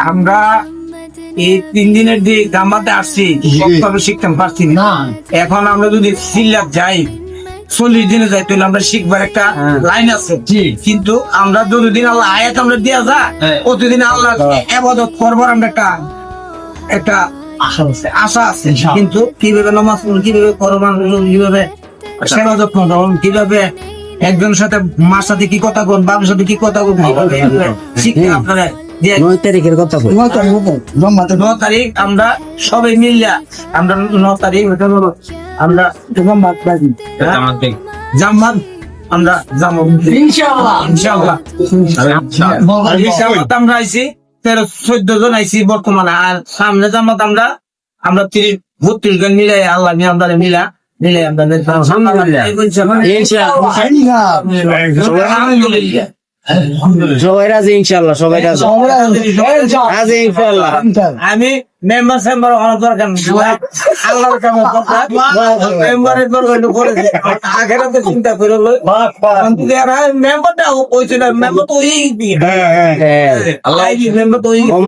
আমরা এই 3 দিনের যে জামাতে আসছি কখনো শিখতে পারছি না। এখন আমরা যদি সিল্লাত যাই 40 দিনে যাই তাহলে আমরা শিখবার একটা লাইন আছে, কিন্তু আমরা যতদিন আল্লাহ আয়াত আমরা দিয়া যা প্রতিদিন আল্লাহ ইবাদত করবার আমরা একটা আশা আছে, কিন্তু কিভাবে নামাজ পড়ব, কিভাবে কোরবান কিভাবে সেবা যত্ন করব, কিভাবে একজনের সাথে মার সাথে কি কথা বলবো, বাবার সাথে কি কথা বলবো, শিখতে আপনারা 9 তারিখের কথা বল। 9 তারিখ আমরা সবাই মিললা আমরা 9 তারিখ আমরা জামাত আমরা জামাত ইনশাআল্লাহ আমরা আইছি 13-14 জন আইছি বর্তমানে। আর সামনে জামাত আমরা 30-32 জন মিলে আল্লাহ আমরা মিলা আমরা আলহামদুলিল্লাহ সবাই রাজি ইনশাআল্লাহ, সবাই রাজি ইনশাআল্লাহ। আমি মেম্বার চেম্বার হওয়ার দরকার নেই, আল্লাহর কামে কথা মেম্বারের দরকার করে আখেরাতে চিন্তা করে মেম্বারটা হইছে না, মেম্বার তো ওই হ্যাঁ আল্লাহ মেম্বার তো ওই